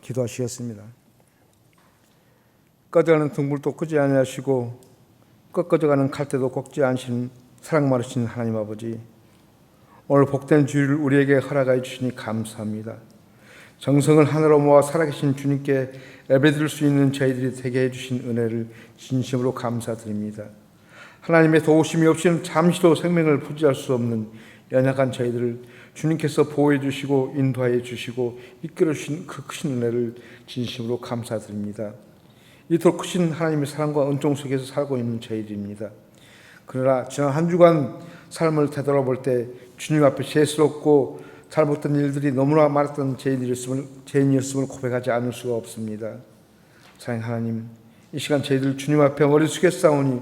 기도하시겠습니다. 꺼져가는 등불도 끄지 아니하시고 꺾어져가는 칼대도 꺾지 않으시는 사랑 많으신 하나님 아버지, 오늘 복된 주일을 우리에게 허락하여 주시니 감사합니다. 정성을 하나로 모아 살아계신 주님께 예배드릴 수 있는 저희들이 되게 해주신 은혜를 진심으로 감사드립니다. 하나님의 도우심이 없이는 잠시도 생명을 부지할 수 없는 연약한 저희들을 주님께서 보호해 주시고 인도하여 주시고 이끌어 주신 그 크신 은혜를 진심으로 감사드립니다. 이토록 크신 하나님의 사랑과 은총 속에서 살고 있는 저희들입니다. 그러나 지난 한 주간 삶을 되돌아볼 때 주님 앞에 죄스럽고 잘못된 일들이 너무나 많았던 죄인이었음을 고백하지 않을 수가 없습니다. 사랑하는 하나님, 이 시간 저희들 주님 앞에 머리 숙여 싸우니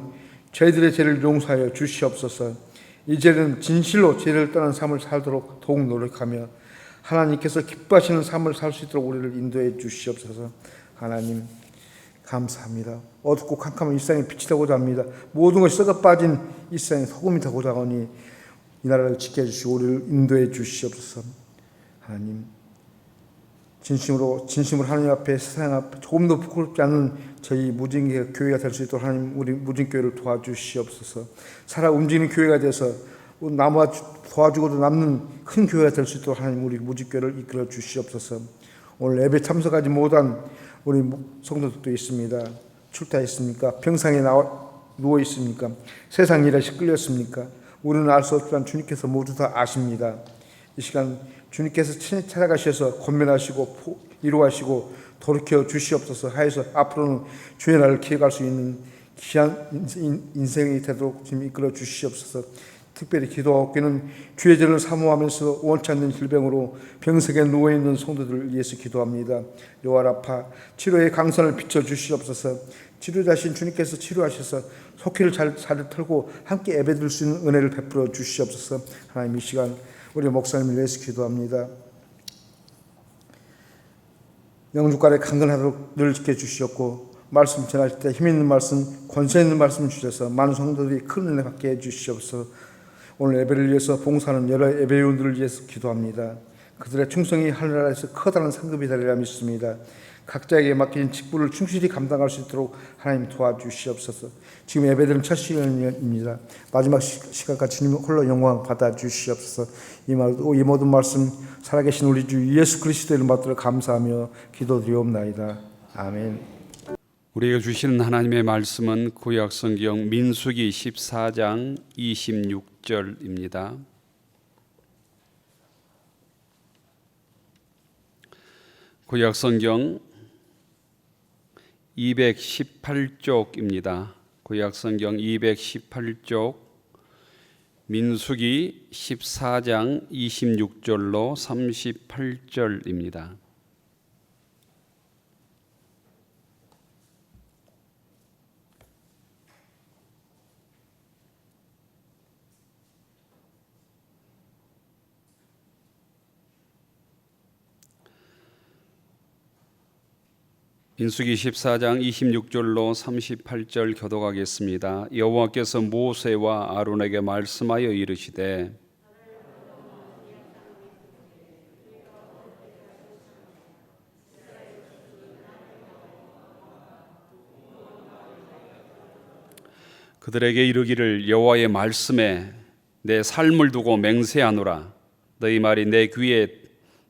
저희들의 죄를 용서하여 주시옵소서. 이제는 진실로 죄를 떠난 삶을 살도록 더욱 노력하며 하나님께서 기뻐하시는 삶을 살 수 있도록 우리를 인도해 주시옵소서. 하나님 감사합니다. 어둡고 캄캄한 이 세상에 빛이 되고자 합니다. 모든 것이 썩어 빠진 이 세상에 소금이 되고자 하니 이 나라를 지켜주시고 우리를 인도해 주시옵소서. 하나님 진심으로 하나님 앞에 세상 앞에 조금 더 부끄럽지 않은 저희 무진교 교회가 될 수 있도록 하나님 우리 무진교회를 도와주시옵소서. 살아 움직이는 교회가 돼서 남아 도와주고도 남는 큰 교회가 될 수 있도록 하나님 우리 무진교회를 이끌어 주시옵소서. 오늘 예배 참석하지 못한 우리 성도들도 있습니다. 출타했습니까? 병상에 누워 있습니까? 세상 일에 끌렸습니까? 우리는 알 수 없지만 주님께서 모두 다 아십니다. 이 시간 주님께서 친히 찾아가셔서 권면하시고 위로하시고 돌이켜 주시옵소서 하여서 앞으로는 주의 날을 기억할 수 있는 귀한 인생이 되도록 주님 이끌어 주시옵소서. 특별히 기도하옵기는 주의 죄를 사모하면서 원치 않는 질병으로 병석에 누워있는 성도들을 위해서 기도합니다. 여호와라파 치료의 강선을 비춰주시옵소서. 치료자신 주님께서 치료하셔서 속히를 잘 털고 함께 예배드릴 수 있는 은혜를 베풀어 주시옵소서. 하나님 이 시간 우리 목사님을 위해서 기도합니다. 영주간에 강건하도록 늘 지켜주시옵고 말씀 전할 때 힘있는 말씀 권세 있는 말씀 주셔서 많은 성도들이 큰 은혜 받게 해주시옵소서. 오늘 예배를 위해서 봉사하는 여러 예배위원들을 위해서 기도합니다. 그들의 충성이 하늘나라에서 커다란 상급이 되리라 믿습니다. 각자에게 맡긴 직분을 충실히 감당할 수 있도록 하나님 도와주시옵소서. 지금 예배드리는 첫 시간입니다. 마지막 시간까지 주님 홀로 영광 받아주시옵소서. 이 모든 말씀 살아계신 우리 주 예수 그리스도의 이름 받들어 감사하며 기도드리옵나이다. 아멘. 우리에게 주시는 하나님의 말씀은 구약성경 민수기 14장 26절입니다. 구약성경 218쪽입니다. 구약성경 218쪽 민수기 14장 26절로 38절입니다. 민수기 14장 26절로 38절 교독하겠습니다. 여호와께서 모세와 아론에게 말씀하여 이르시되 그들에게 이르기를 여호와의 말씀에 내 삶을 두고 맹세하노라. 너희 말이 내 귀에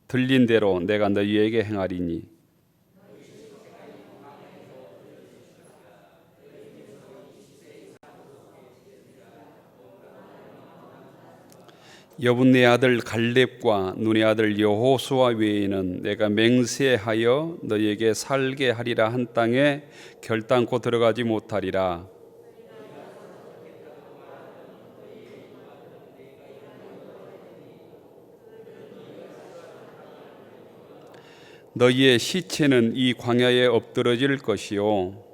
들린 대로 내가 너희에게 행하리니 여분네 아들 갈렙과 눈의 아들 여호수아 외에는 내가 맹세하여 너희에게 살게 하리라 한 땅에 결단코 들어가지 못하리라. 너희의 시체는 이 광야에 엎드러질 것이요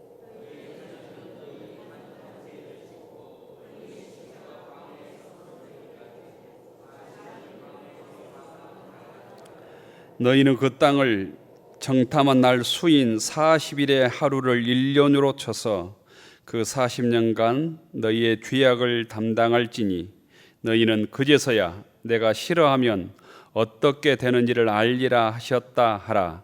너희는 그 땅을 정탐한 날 수인 40일의 하루를 1년으로 쳐서 그 40년간 너희의 죄악을 담당할지니 너희는 그제서야 내가 싫어하면 어떻게 되는지를 알리라 하셨다 하라.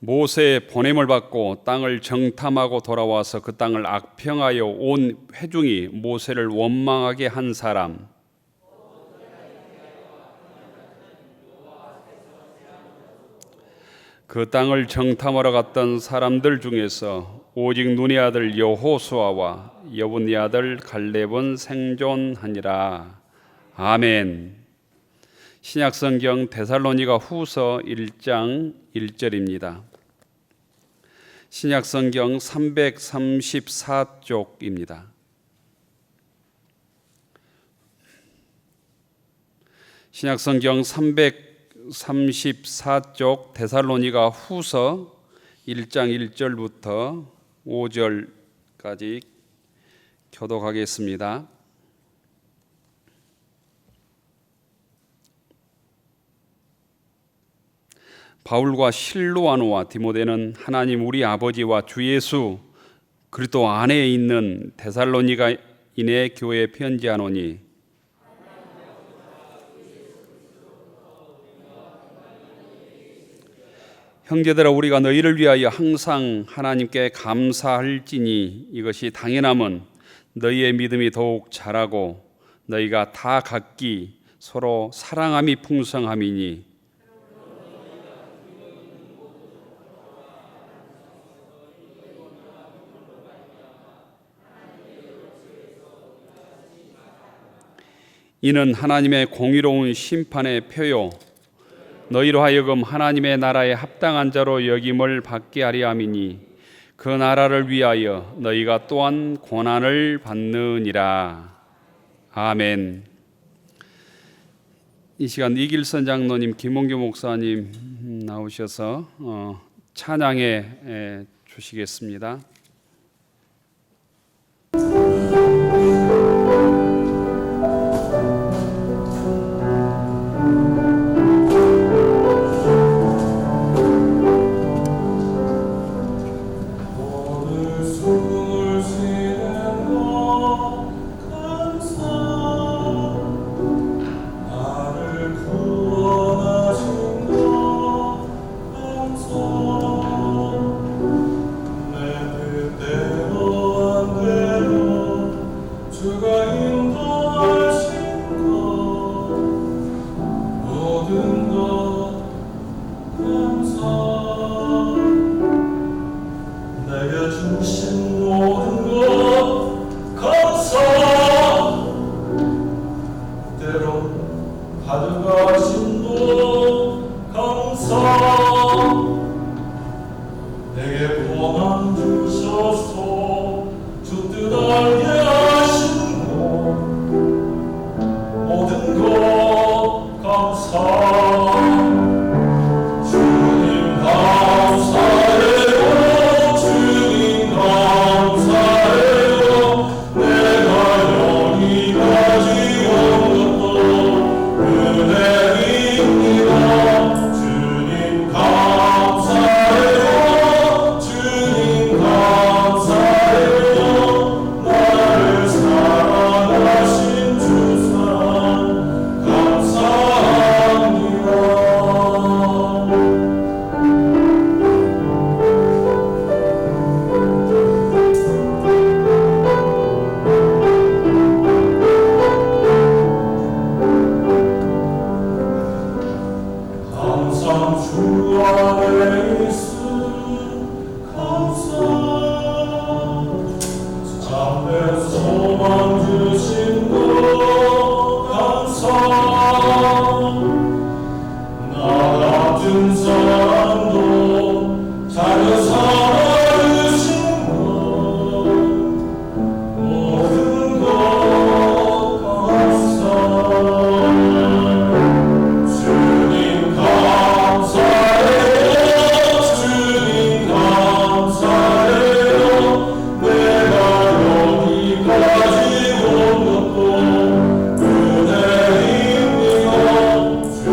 모세의 보냄을 받고 땅을 정탐하고 돌아와서 그 땅을 악평하여 온 회중이 모세를 원망하게 한 사람, 그 땅을 정탐하러 갔던 사람들 중에서 오직 눈의 아들 여호수아와 여분의 아들 갈렙은 생존하니라. 아멘. 신약성경 데살로니가 후서 1장 1절입니다. 신약성경 334쪽입니다. 신약성경 334쪽 데살로니가 후서 1장 1절부터 5절까지 교독하겠습니다. 바울과 실로아노와 디모데는 하나님 우리 아버지와 주 예수 그리스도 안에 있는 데살로니가인의 교회에 편지하노니 형제들아 우리가 너희를 위하여 항상 하나님께 감사할지니 이것이 당연함은 너희의 믿음이 더욱 자라고 너희가 다 각기 서로 사랑함이 풍성함이니 이는 하나님의 공의로운 심판의 표요 너희로 하여금 하나님의 나라에 합당한 자로 여김을 받게 하려 함이니 그 나라를 위하여 너희가 또한 고난을 받느니라. 아멘. 이 시간 이길선 장로님, 김홍규 목사님 나오셔서 찬양해 주시겠습니다.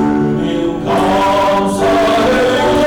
주님 감사해요.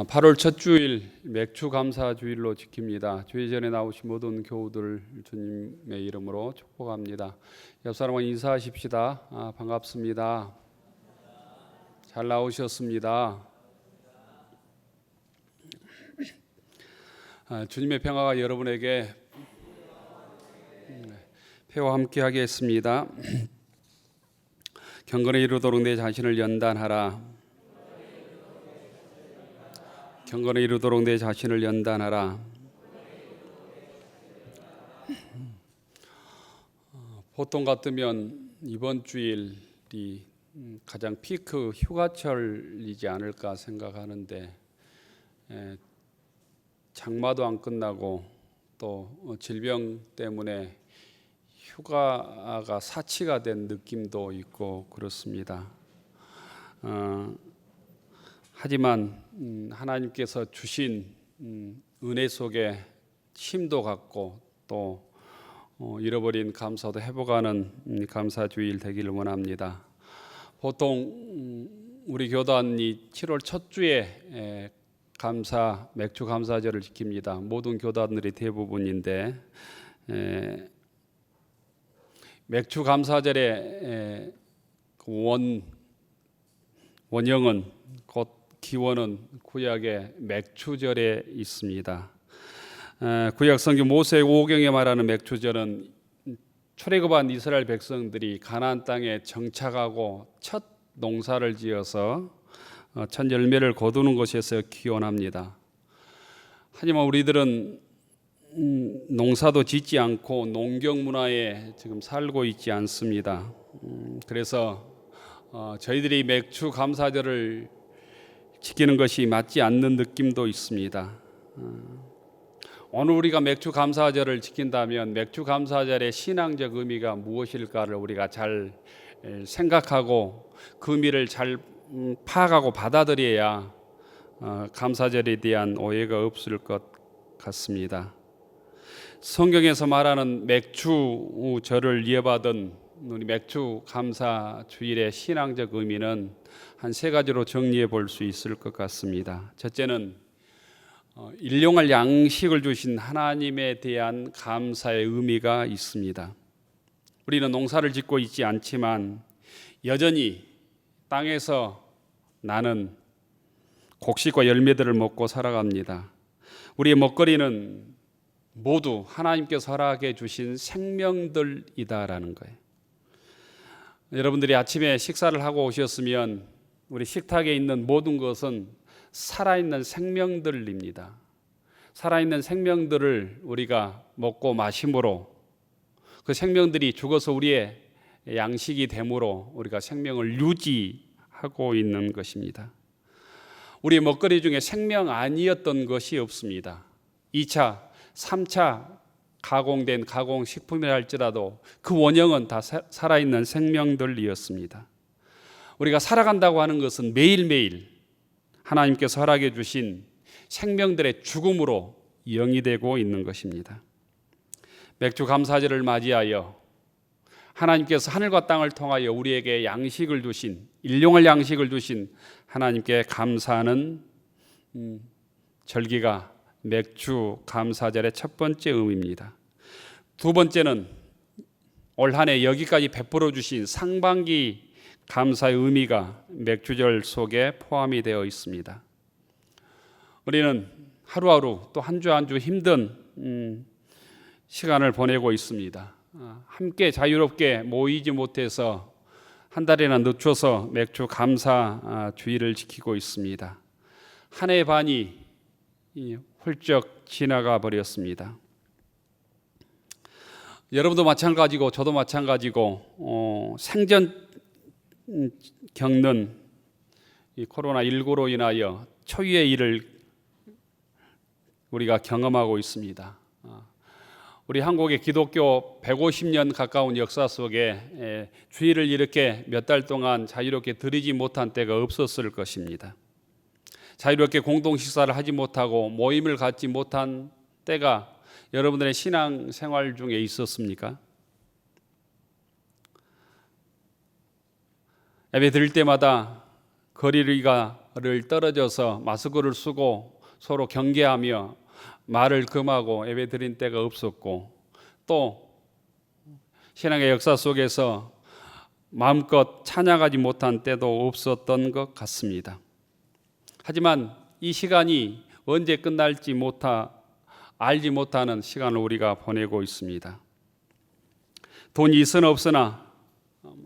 8월 첫 주일 맥주 감사 주일로 지킵니다. 주일 전에 나오신 모든 교우들 주님의 이름으로 축복합니다. 옆 사람과 인사하십시다. 반갑습니다. 잘 나오셨습니다. 주님의 평화가 여러분에게 표와 함께 하겠습니다. 경건에 이르도록 내 자신을 연단하라. 경건에 이르도록 내 자신을 연단하라. 보통 같으면 이번 주일이 가장 피크 휴가철이지 않을까 생각하는데 장마도 안 끝나고 또 질병 때문에 휴가가 사치가 된 느낌도 있고 그렇습니다. 하지만 하나님께서 주신 은혜 속에 힘도 갖고 또 잃어버린 감사도 회복하는 감사주일 되기를 원합니다. 보통 우리 교단이 7월 첫 주에 맥주 감사절을 지킵니다. 모든 교단들이 대부분인데 맥주 감사절의 원형은 곧 기원은 구약의 맥주절에 있습니다. 구약 성경 모세의 5경에 말하는 맥주절은 출애굽한 이스라엘 백성들이 가나안 땅에 정착하고 첫 농사를 지어서 첫 열매를 거두는 것에서 기원합니다. 하지만 우리들은 농사도 짓지 않고 농경 문화에 지금 살고 있지 않습니다. 그래서 저희들이 맥주 감사절을 지키는 것이 맞지 않는 느낌도 있습니다. 오늘 우리가 맥주 감사절을 지킨다면 맥주 감사절의 신앙적 의미가 무엇일까를 우리가 잘 생각하고 그 의미를 잘 파악하고 받아들여야 감사절에 대한 오해가 없을 것 같습니다. 성경에서 말하는 맥주절을 이어받은 우리 맥주 감사 주일의 신앙적 의미는 한 세 가지로 정리해 볼 수 있을 것 같습니다. 첫째는 일용할 양식을 주신 하나님에 대한 감사의 의미가 있습니다. 우리는 농사를 짓고 있지 않지만 여전히 땅에서 나는 곡식과 열매들을 먹고 살아갑니다. 우리의 먹거리는 모두 하나님께서 허락해 주신 생명들이다라는 거예요. 여러분들이 아침에 식사를 하고 오셨으면 우리 식탁에 있는 모든 것은 살아있는 생명들입니다. 살아있는 생명들을 우리가 먹고 마심으로 그 생명들이 죽어서 우리의 양식이 되므로 우리가 생명을 유지하고 있는 것입니다. 우리의 먹거리 중에 생명 아니었던 것이 없습니다. 2차, 3차 가공된 가공식품이라 할지라도 그 원형은 다 살아있는 생명들이었습니다. 우리가 살아간다고 하는 것은 매일매일 하나님께서 허락해 주신 생명들의 죽음으로 영이되고 있는 것입니다. 맥주 감사절을 맞이하여 하나님께서 하늘과 땅을 통하여 우리에게 양식을 주신, 일용할 양식을 주신 하나님께 감사하는 절기가 맥주 감사절의 첫 번째 의미입니다. 두 번째는 올 한 해 여기까지 베풀어 주신 상반기 감사의 의미가 맥주절 속에 포함이 되어 있습니다. 우리는 하루하루 또 한 주 한 주 힘든 시간을 보내고 있습니다. 함께 자유롭게 모이지 못해서 한 달이나 늦춰서 맥주 감사 주일을 지키고 있습니다. 한 해 반이 훌쩍 지나가 버렸습니다. 여러분도 마찬가지고 저도 마찬가지고 생전 겪는 이 코로나19로 인하여 초유의 일을 우리가 경험하고 있습니다. 우리 한국의 기독교 150년 가까운 역사 속에 주일을 이렇게 몇 달 동안 자유롭게 드리지 못한 때가 없었을 것입니다. 자유롭게 공동 식사를 하지 못하고 모임을 갖지 못한 때가 여러분들의 신앙 생활 중에 있었습니까? 예배 드릴 때마다 거리가 대화를 떨어져서 마스크를 쓰고 서로 경계하며 말을 금하고 예배드린 때가 없었고, 또 신앙의 역사 속에서 마음껏 찬양하지 못한 때도 없었던 것 같습니다. 하지만 이 시간이 언제 끝날지 알지 못하는 시간을 우리가 보내고 있습니다. 돈이 있으나 없으나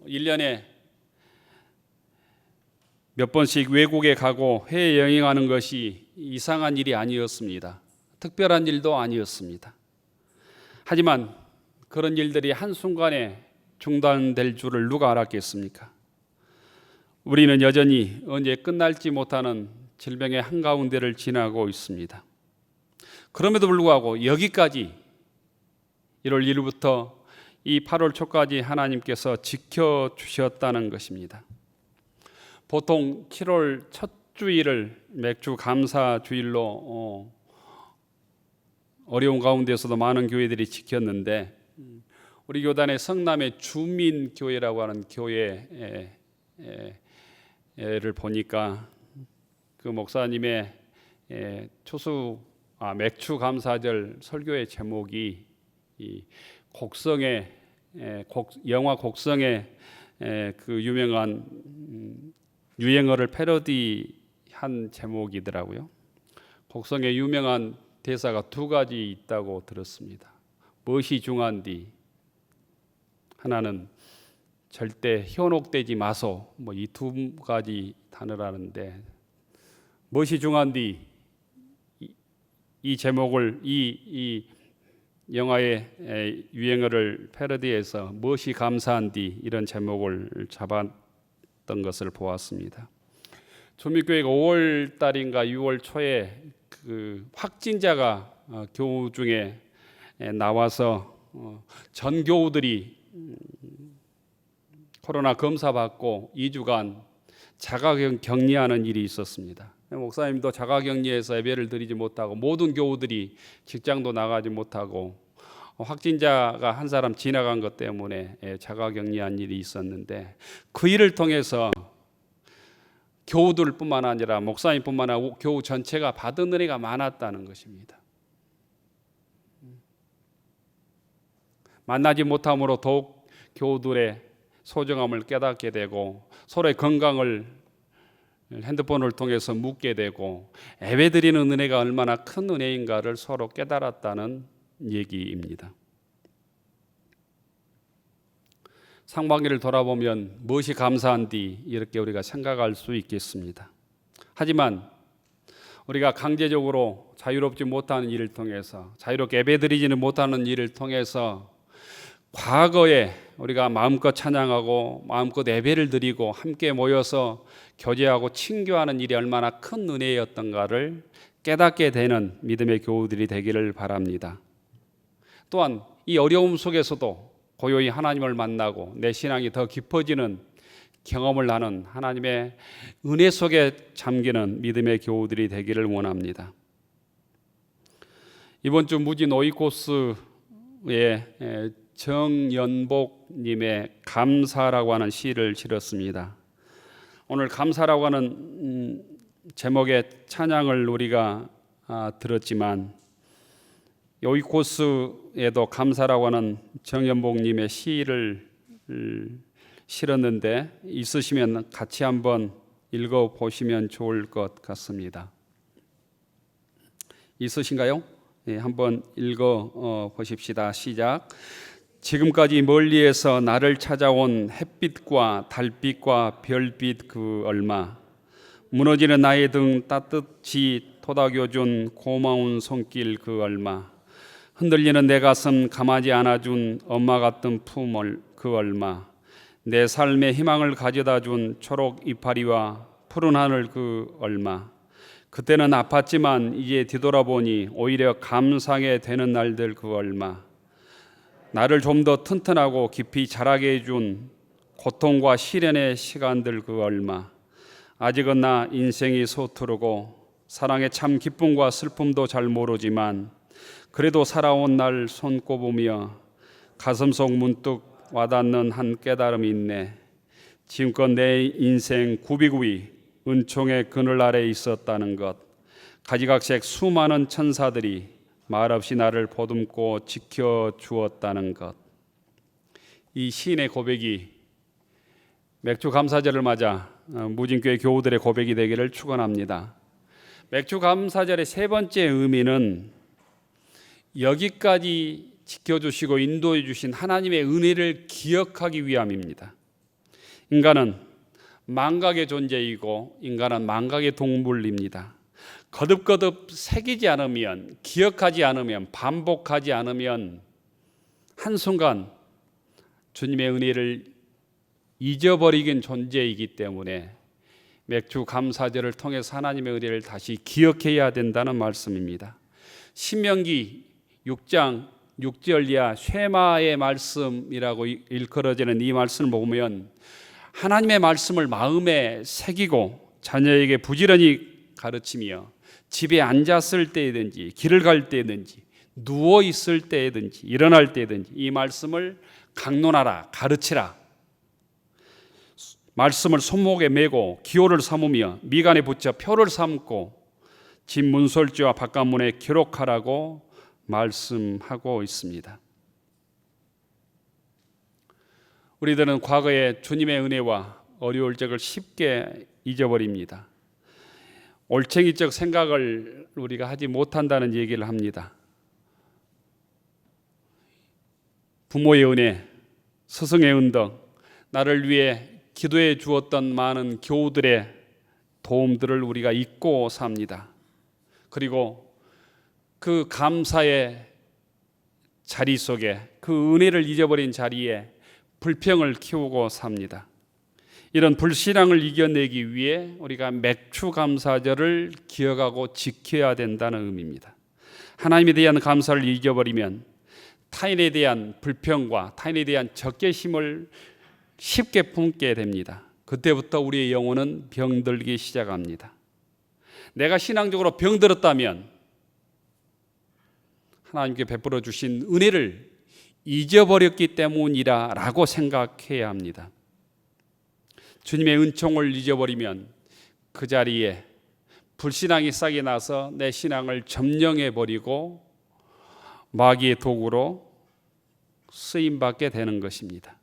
1년에 몇 번씩 외국에 가고 해외여행하는 것이 이상한 일이 아니었습니다. 특별한 일도 아니었습니다. 하지만 그런 일들이 한순간에 중단될 줄을 누가 알았겠습니까? 우리는 여전히 언제 끝날지 못하는 질병의 한가운데를 지나고 있습니다. 그럼에도 불구하고 여기까지 1월 1일부터 이 8월 초까지 하나님께서 지켜주셨다는 것입니다. 보통 7월 첫 주일을 맥주 감사 주일로 어려운 가운데서도 많은 교회들이 지켰는데, 우리 교단의 성남의 주민교회라고 하는 교회를 보니까 그 목사님의 맥주 감사절 설교의 제목이 이 영화 곡성의 그 유명한 유행어를 패러디한 제목이더라고요. 곡성의 유명한 대사가 2가지 있다고 들었습니다. 무엇이 중한디, 하나는 절대 현혹되지 마소, 이 2가지 단어라는데, 무엇이 중한디 이 제목을 이 영화의 유행어를 패러디해서 무엇이 감사한디 이런 제목을 잡았던 것을 보았습니다. 조미교회가 5월 달인가 6월 초에 그 확진자가 교우 중에 나와서 전 교우들이 코로나 검사 받고 2주간 자가격리하는 일이 있었습니다. 목사님도 자가격리해서 예배를 드리지 못하고, 모든 교우들이 직장도 나가지 못하고, 확진자가 한 사람 지나간 것 때문에 자가격리한 일이 있었는데, 그 일을 통해서 교우들뿐만 아니라 목사님뿐만 아니라 교우 전체가 받은 은혜가 많았다는 것입니다. 만나지 못함으로 더욱 교우들의 소중함을 깨닫게 되고, 서로의 건강을 핸드폰을 통해서 묻게 되고, 예배드리는 은혜가 얼마나 큰 은혜인가를 서로 깨달았다는 얘기입니다. 상반기를 돌아보면 무엇이 감사한디 이렇게 우리가 생각할 수 있겠습니다. 하지만 우리가 강제적으로 자유롭지 못하는 일을 통해서, 자유롭게 예배드리지는 못하는 일을 통해서 과거에 우리가 마음껏 찬양하고 마음껏 예배를 드리고 함께 모여서 교제하고 친교하는 일이 얼마나 큰 은혜였던가를 깨닫게 되는 믿음의 교우들이 되기를 바랍니다. 또한 이 어려움 속에서도 고요히 하나님을 만나고 내 신앙이 더 깊어지는 경험을 하는 하나님의 은혜 속에 잠기는 믿음의 교우들이 되기를 원합니다. 이번 주 무진 오이코스의 정연복님의 감사라고 하는 시를 실었습니다. 오늘 감사라고 하는 제목의 찬양을 우리가 들었지만, 오이코스에도 감사라고 하는 정연복님의 시를 실었는데, 있으시면 같이 한번 읽어보시면 좋을 것 같습니다. 있으신가요? 네, 한번 읽어보십시다. 시작. 지금까지 멀리에서 나를 찾아온 햇빛과 달빛과 별빛 그 얼마, 무너지는 나의 등 따뜻이 토닥여준 고마운 손길 그 얼마, 흔들리는 내 가슴 감하지 않아준 엄마 같은 품을 그 얼마, 내 삶의 희망을 가져다준 초록 이파리와 푸른 하늘 그 얼마, 그때는 아팠지만 이제 뒤돌아보니 오히려 감사하게 되는 날들 그 얼마, 나를 좀 더 튼튼하고 깊이 자라게 해준 고통과 시련의 시간들 그 얼마, 아직은 나 인생이 서투르고 사랑의 참 기쁨과 슬픔도 잘 모르지만 그래도 살아온 날 손꼽으며 가슴속 문득 와닿는 한 깨달음이 있네. 지금껏 내 인생 굽이굽이 은총의 그늘 아래 있었다는 것, 가지각색 수많은 천사들이 말없이 나를 보듬고 지켜주었다는 것. 이 시인의 고백이 맥주 감사절을 맞아 무진교회 교우들의 고백이 되기를 축원합니다. 맥주 감사절의 세 번째 의미는 여기까지 지켜주시고 인도해 주신 하나님의 은혜를 기억하기 위함입니다. 인간은 망각의 존재이고 인간은 망각의 동물입니다. 거듭거듭 새기지 않으면, 기억하지 않으면, 반복하지 않으면 한순간 주님의 은혜를 잊어버리긴 존재이기 때문에 맥주 감사절을 통해서 하나님의 은혜를 다시 기억해야 된다는 말씀입니다. 신명기 6장 6절 이하 쉐마의 말씀이라고 일컬어지는 이 말씀을 보면 하나님의 말씀을 마음에 새기고 자녀에게 부지런히 가르치며 집에 앉았을 때든지 길을 갈 때든지 누워 있을 때든지 일어날 때든지 이 말씀을 강론하라, 가르치라. 말씀을 손목에 메고 기호를 삼으며 미간에 붙여 표를 삼고 집 문설주와 바깥문에 기록하라고 말씀하고 있습니다. 우리들은 과거에 주님의 은혜와 어려울 적을 쉽게 잊어버립니다. 올챙이적 생각을 우리가 하지 못한다는 얘기를 합니다. 부모의 은혜, 스승의 은덕, 나를 위해 기도해 주었던 많은 교우들의 도움들을 우리가 잊고 삽니다. 그리고 그 감사의 자리 속에 그 은혜를 잊어버린 자리에 불평을 키우고 삽니다. 이런 불신앙을 이겨내기 위해 우리가 맥주 감사절을 기억하고 지켜야 된다는 의미입니다. 하나님에 대한 감사를 잊어버리면 타인에 대한 불평과 타인에 대한 적개심을 쉽게 품게 됩니다. 그때부터 우리의 영혼은 병들기 시작합니다. 내가 신앙적으로 병들었다면 하나님께 베풀어 주신 은혜를 잊어버렸기 때문이라고 생각해야 합니다. 주님의 은총을 잊어버리면 그 자리에 불신앙이 싹이 나서 내 신앙을 점령해버리고 마귀의 도구로 쓰임받게 되는 것입니다.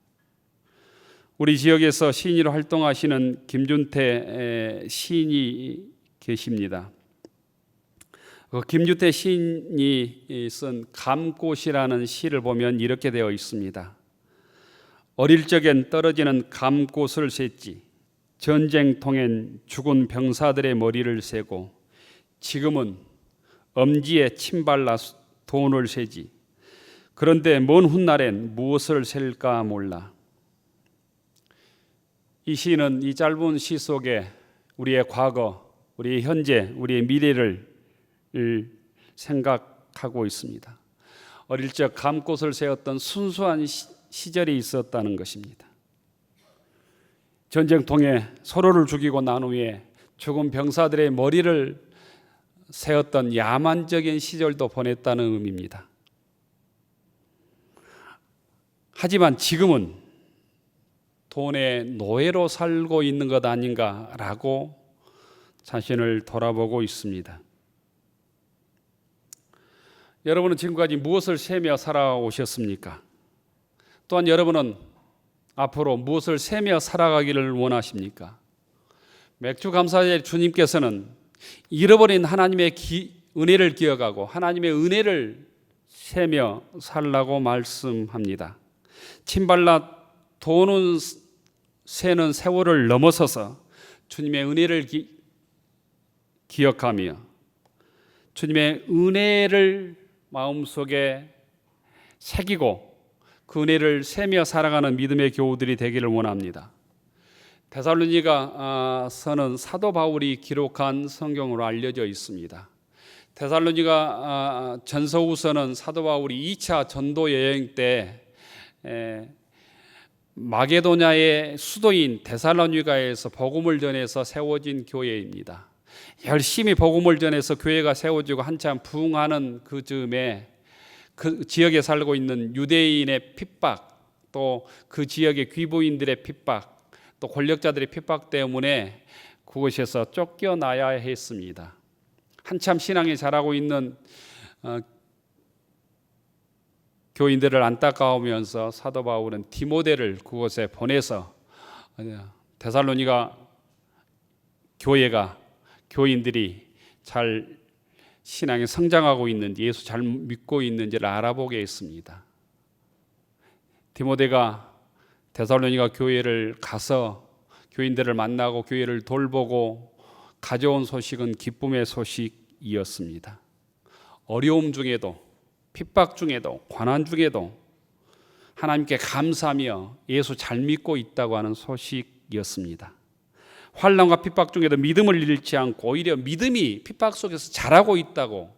우리 지역에서 시인으로 활동하시는 김준태 시인이 계십니다. 김준태 시인이 쓴 감꽃이라는 시를 보면 이렇게 되어 있습니다. 어릴 적엔 떨어지는 감꽃을 셌지. 전쟁통엔 죽은 병사들의 머리를 세고 지금은 엄지에 침 발라 돈을 세지. 그런데 먼 훗날엔 무엇을 셀까 몰라. 이 시는 이 짧은 시 속에 우리의 과거, 우리의 현재, 우리의 미래를 생각하고 있습니다. 어릴 적 감꽃을 세웠던 순수한 시절이 있었다는 것입니다. 전쟁통에 서로를 죽이고 난 후에 죽은 병사들의 머리를 세웠던 야만적인 시절도 보냈다는 의미입니다. 하지만 지금은 돈의 노예로 살고 있는 것 아닌가라고 자신을 돌아보고 있습니다. 여러분은 지금까지 무엇을 세며 살아오셨습니까? 또한 여러분은 앞으로 무엇을 세며 살아가기를 원하십니까? 맥주 감사절 주님께서는 잃어버린 하나님의 은혜를 기억하고 하나님의 은혜를 세며 살라고 말씀합니다. 침발라 도는 새는 세월을 넘어서서 주님의 은혜를 기억하며 주님의 은혜를 마음속에 새기고 그 은혜를 세며 살아가는 믿음의 교우들이 되기를 원합니다. 데살로니가서는 사도 바울이 기록한 성경으로 알려져 있습니다. 데살로니가 전서후서는 사도 바울이 2차 전도 여행 때 마게도냐의 수도인 데살로니가에서 복음을 전해서 세워진 교회입니다. 열심히 복음을 전해서 교회가 세워지고 한참 부흥하는 그 즈음에 그 지역에 살고 있는 유대인의 핍박, 또 그 지역의 귀부인들의 핍박, 또 권력자들의 핍박 때문에 그곳에서 쫓겨나야 했습니다. 한참 신앙이 자라고 있는 교인들을 안타까우면서 사도 바울은 디모데를 그곳에 보내서 데살로니가 교인들이 잘 신앙에 성장하고 있는지, 예수 잘 믿고 있는지를 알아보게 했습니다. 디모데가 데살로니가 교회를 가서 교인들을 만나고 교회를 돌보고 가져온 소식은 기쁨의 소식이었습니다. 어려움 중에도, 핍박 중에도, 고난 중에도 하나님께 감사하며 예수 잘 믿고 있다고 하는 소식이었습니다. 환난과 핍박 중에도 믿음을 잃지 않고 오히려 믿음이 핍박 속에서 자라고 있다고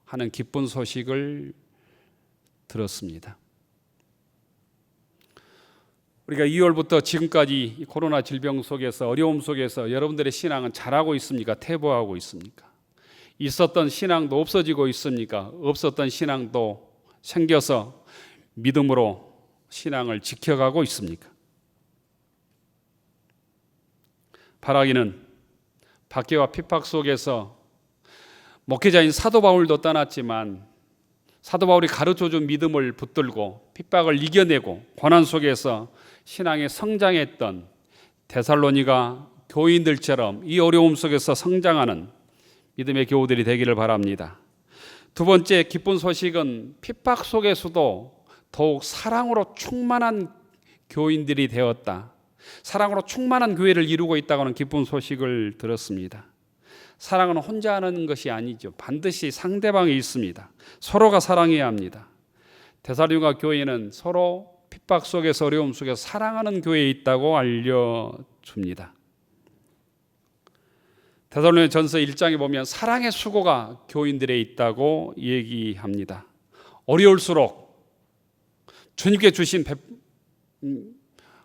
하는 기쁜 소식을 들었습니다. 우리가 2월부터 지금까지 코로나 질병 속에서, 어려움 속에서 여러분들의 신앙은 자라고 있습니까? 퇴보하고 있습니까? 있었던 신앙도 없어지고 있습니까? 없었던 신앙도 생겨서 믿음으로 신앙을 지켜가고 있습니까? 바라기는 박해와 핍박 속에서 목회자인 사도 바울도 떠났지만 사도 바울이 가르쳐준 믿음을 붙들고 핍박을 이겨내고 고난 속에서 신앙에 성장했던 데살로니가 교인들처럼 이 어려움 속에서 성장하는 믿음의 교우들이 되기를 바랍니다. 두 번째 기쁜 소식은 핍박 속에서도 더욱 사랑으로 충만한 교인들이 되었다. 사랑으로 충만한 교회를 이루고 있다고 하는 기쁜 소식을 들었습니다. 사랑은 혼자 하는 것이 아니죠. 반드시 상대방이 있습니다. 서로가 사랑해야 합니다. 데살로니가 교회는 서로 핍박 속에서, 어려움 속에서 사랑하는 교회에 있다고 알려줍니다. 데살로니가 전서 1장에 보면 사랑의 수고가 교인들에 있다고 얘기합니다. 어려울수록 주님께 주신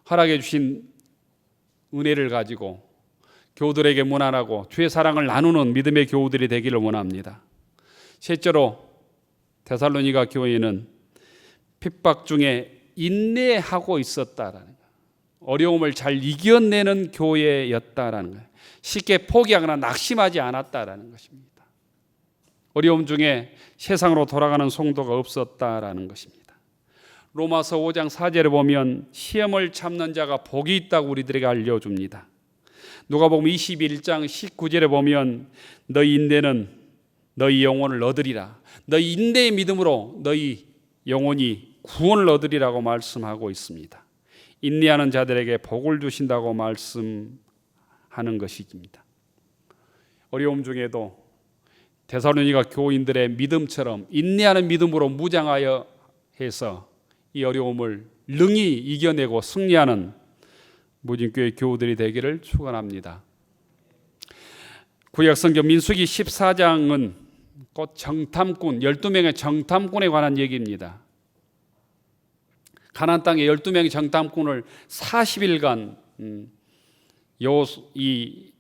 허락해 주신 은혜를 가지고 교우들에게 문안하고 주의 사랑을 나누는 믿음의 교우들이 되기를 원합니다. 실제로 데살로니가 교회는 핍박 중에 인내하고 있었다라는 거예요. 어려움을 잘 이겨내는 교회였다라는 거예요. 쉽게 포기하거나 낙심하지 않았다라는 것입니다. 어려움 중에 세상으로 돌아가는 성도가 없었다라는 것입니다. 로마서 5장 4절에 보면 시험을 참는 자가 복이 있다고 우리들에게 알려줍니다. 누가복음 21장 19절에 보면 너희 인내는 너희 영혼을 얻으리라. 너희 인내의 믿음으로 너희 영혼이 구원을 얻으리라고 말씀하고 있습니다. 인내하는 자들에게 복을 주신다고 말씀하는 것입니다. 어려움 중에도 데살로니가 교인들의 믿음처럼 인내하는 믿음으로 무장하여 해서 이 어려움을 능히 이겨내고 승리하는 무진교회 교우들이 되기를 축원합니다. 구약성경 민수기 14장은 곧 정탐꾼, 12명의 정탐꾼에 관한 얘기입니다. 가나안 땅에 12명의 정탐꾼을 40일간 이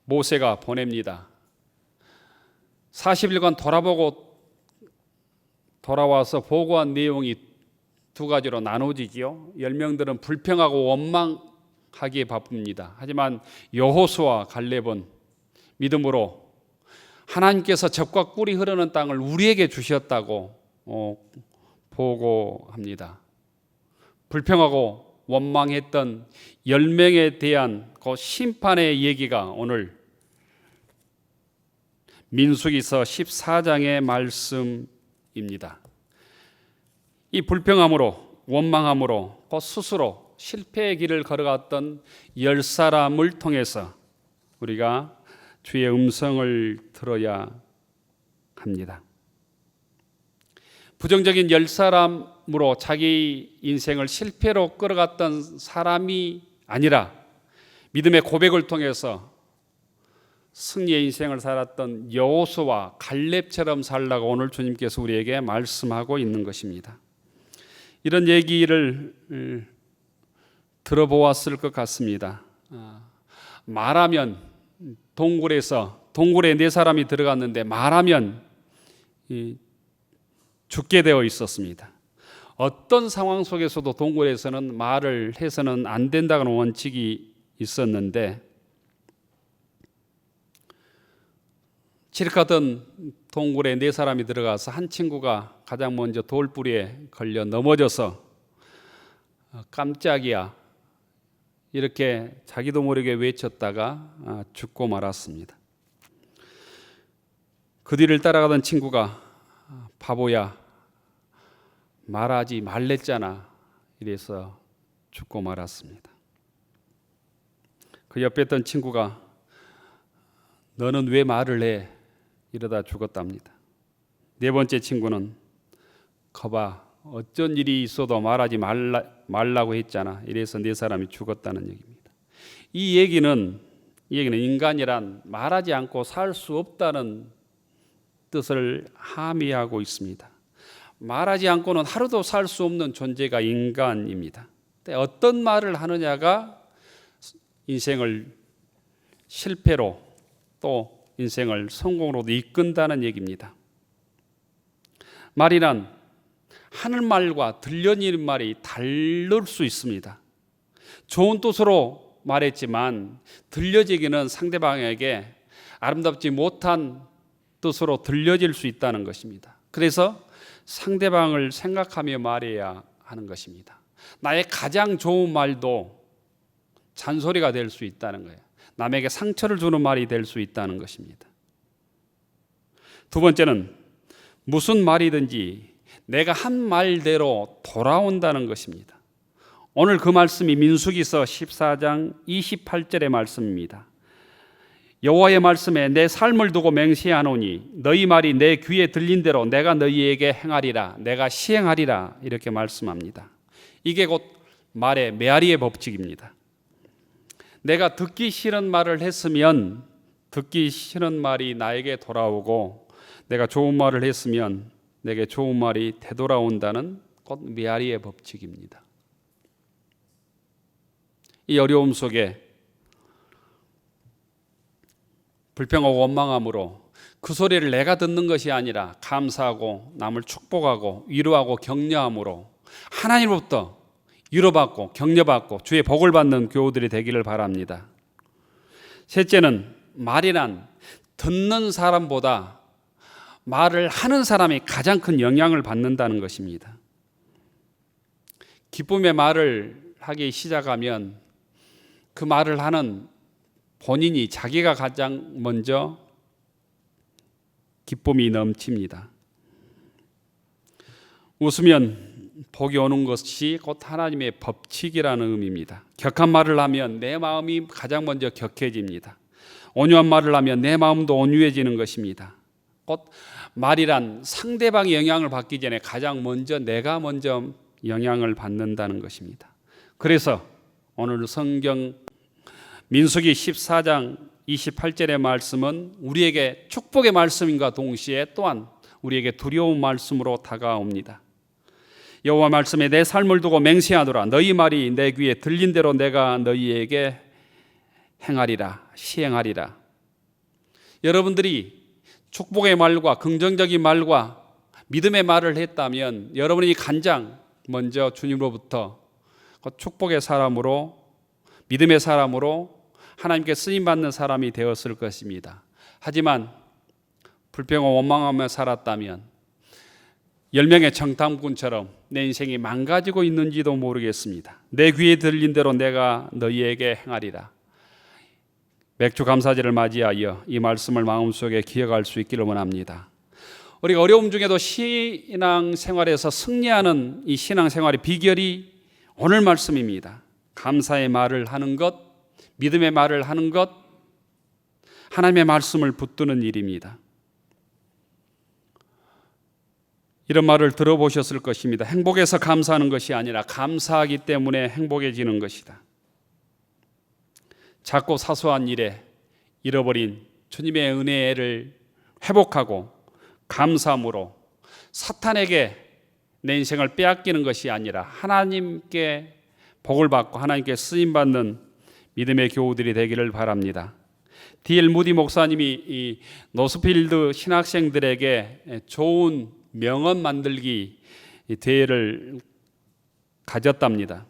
모세가 보냅니다. 40일간 돌아와서 보고한 내용이 두 가지로 나눠지지요. 10명들은 불평하고 원망하기에 바쁩니다. 하지만 여호수아 갈렙은 믿음으로 하나님께서 젖과 꿀이 흐르는 땅을 우리에게 주셨다고 보고합니다. 불평하고 원망했던 10명에 대한 그 심판의 얘기가 오늘 민수기서 14장의 말씀입니다. 이 불평함으로 원망함으로 그 스스로 실패의 길을 걸어갔던 10사람을 통해서 우리가 주의 음성을 들어야 합니다. 부정적인 10사람으로 자기 인생을 실패로 끌어갔던 사람이 아니라 믿음의 고백을 통해서 승리의 인생을 살았던 여호수아와 갈렙처럼 살라고 오늘 주님께서 우리에게 말씀하고 있는 것입니다. 이런 얘기를 들어보았을 것 같습니다. 말하면 동굴에 4사람이 들어갔는데 말하면 죽게 되어 있었습니다. 어떤 상황 속에서도 동굴에서는 말을 해서는 안 된다는 원칙이 있었는데 칠흑하던 동굴에 네 사람이 들어가서 한 친구가 가장 먼저 돌뿌리에 걸려 넘어져서 깜짝이야 이렇게 자기도 모르게 외쳤다가 죽고 말았습니다. 그 뒤를 따라가던 친구가 바보야 말하지 말랬잖아 이래서 죽고 말았습니다. 그 옆에 있던 친구가 너는 왜 말을 해 이러다 죽었답니다. 네 번째 친구는 거봐 어쩐 일이 있어도 말하지 말라고 했잖아 이래서 네 사람이 죽었다는 얘기입니다. 이 얘기는 인간이란 말하지 않고 살 수 없다는 뜻을 함의하고 있습니다. 말하지 않고는 하루도 살 수 없는 존재가 인간입니다. 어떤 말을 하느냐가 인생을 실패로 또 인생을 성공으로도 이끈다는 얘기입니다. 말이란 하늘말과 들려지는 말이 다를 수 있습니다. 좋은 뜻으로 말했지만 들려지기는 상대방에게 아름답지 못한 뜻으로 들려질 수 있다는 것입니다. 그래서 상대방을 생각하며 말해야 하는 것입니다. 나의 가장 좋은 말도 잔소리가 될 수 있다는 거예요. 남에게 상처를 주는 말이 될 수 있다는 것입니다. 두 번째는 무슨 말이든지 내가 한 말대로 돌아온다는 것입니다. 오늘 그 말씀이 민수기서 14장 28절의 말씀입니다. 여호와의 말씀에 내 삶을 두고 맹세하노니 너희 말이 내 귀에 들린 대로 내가 너희에게 행하리라 내가 시행하리라 이렇게 말씀합니다. 이게 곧 말의 메아리의 법칙입니다. 내가 듣기 싫은 말을 했으면 듣기 싫은 말이 나에게 돌아오고 내가 좋은 말을 했으면 내게 좋은 말이 되돌아온다는 곧 메아리의 법칙입니다. 이 어려움 속에 불평하고 원망함으로 그 소리를 내가 듣는 것이 아니라 감사하고 남을 축복하고 위로하고 격려함으로 하나님으로부터 위로받고 격려받고 주의 복을 받는 교우들이 되기를 바랍니다. 셋째는 말이란 듣는 사람보다 말을 하는 사람이 가장 큰 영향을 받는다는 것입니다. 기쁨의 말을 하기 시작하면 그 말을 하는 본인이 자기가 가장 먼저 기쁨이 넘칩니다. 웃으면 복이 오는 것이 곧 하나님의 법칙이라는 의미입니다. 격한 말을 하면 내 마음이 가장 먼저 격해집니다. 온유한 말을 하면 내 마음도 온유해지는 것입니다. 곧 말이란 상대방이 영향을 받기 전에 가장 먼저 내가 먼저 영향을 받는다는 것입니다. 그래서 오늘 성경 민수기 14장 28절의 말씀은 우리에게 축복의 말씀인가 동시에 또한 우리에게 두려운 말씀으로 다가옵니다. 여호와 말씀에 내 삶을 두고 맹세하노라 너희 말이 내 귀에 들린 대로 내가 너희에게 행하리라 시행하리라. 여러분들이 축복의 말과 긍정적인 말과 믿음의 말을 했다면 여러분이 가장 먼저 주님으로부터 축복의 사람으로 믿음의 사람으로 하나님께 쓰임받는 사람이 되었을 것입니다. 하지만 불평하고 원망하며 살았다면 10명의 정탐꾼처럼 내 인생이 망가지고 있는지도 모르겠습니다. 내 귀에 들린 대로 내가 너희에게 행하리라. 맥주 감사절을 맞이하여 이 말씀을 마음속에 기억할 수 있기를 원합니다. 우리가 어려움 중에도 신앙생활에서 승리하는 이 신앙생활의 비결이 오늘 말씀입니다. 감사의 말을 하는 것, 믿음의 말을 하는 것, 하나님의 말씀을 붙드는 일입니다. 이런 말을 들어보셨을 것입니다. 행복해서 감사하는 것이 아니라 감사하기 때문에 행복해지는 것이다. 작고 사소한 일에 잃어버린 주님의 은혜를 회복하고 감사함으로 사탄에게 내 인생을 빼앗기는 것이 아니라 하나님께 복을 받고 하나님께 쓰임받는 믿음의 교우들이 되기를 바랍니다. D.L. 무디 목사님이 이 노스필드 신학생들에게 좋은 명언 만들기 대회를 가졌답니다.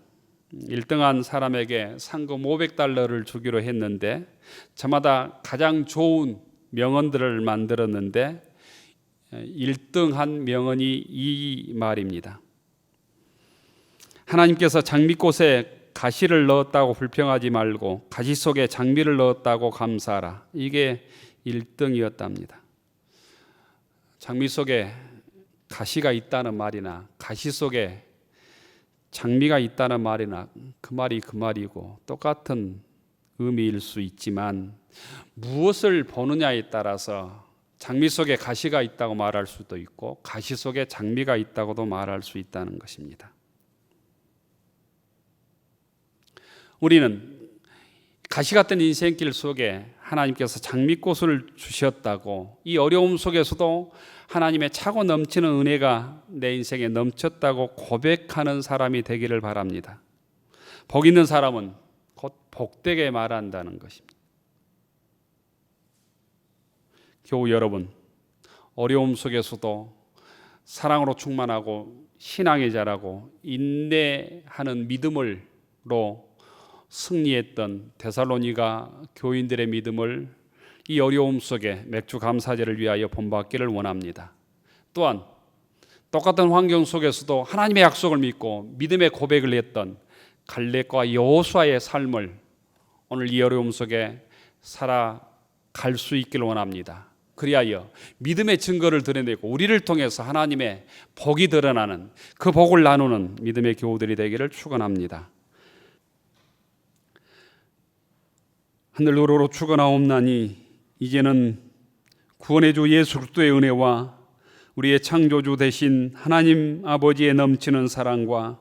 1등한 사람에게 상금 $500를 주기로 했는데 저마다 가장 좋은 명언들을 만들었는데 1등한 명언이 이 말입니다. 하나님께서 장미꽃에 가시를 넣었다고 불평하지 말고 가시 속에 장미를 넣었다고 감사하라. 이게 1등이었답니다. 장미 속에 가시가 있다는 말이나 가시 속에 장미가 있다는 말이나 그 말이 그 말이고 똑같은 의미일 수 있지만 무엇을 보느냐에 따라서 장미 속에 가시가 있다고 말할 수도 있고 가시 속에 장미가 있다고도 말할 수 있다는 것입니다. 우리는 가시 같은 인생길 속에 하나님께서 장미꽃을 주셨다고, 이 어려움 속에서도 하나님의 차고 넘치는 은혜가 내 인생에 넘쳤다고 고백하는 사람이 되기를 바랍니다. 복 있는 사람은 곧 복되게 말한다는 것입니다. 교우 여러분, 어려움 속에서도 사랑으로 충만하고 신앙에 자라고 인내하는 믿음으로 승리했던 데살로니가 교인들의 믿음을 이 어려움 속에 맥주 감사제를 위하여 본받기를 원합니다. 또한 똑같은 환경 속에서도 하나님의 약속을 믿고 믿음의 고백을 했던 갈렙과 여호수아의 삶을 오늘 이 어려움 속에 살아갈 수 있기를 원합니다. 그리하여 믿음의 증거를 드러내고 우리를 통해서 하나님의 복이 드러나는 그 복을 나누는 믿음의 교우들이 되기를 축원합니다. 하늘으로 축원하옵나니 이제는 구원의 주 예수 그리스도의 은혜와 우리의 창조주 되신 하나님 아버지의 넘치는 사랑과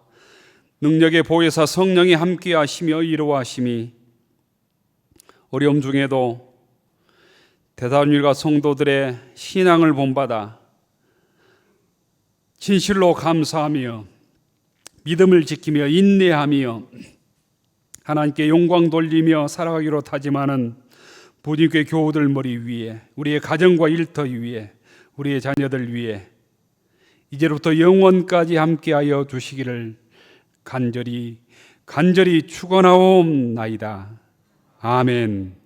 능력의 보혜사 성령이 함께하시며 이루어하심이 어려움 중에도 데살로니가 성도들의 신앙을 본받아 진실로 감사하며 믿음을 지키며 인내하며 하나님께 영광 돌리며 살아가기로 다짐하는 부디교회 교우들 머리 위에, 우리의 가정과 일터 위에, 우리의 자녀들 위에 이제부터 영원까지 함께하여 주시기를 간절히 축원하옵나이다. 아멘.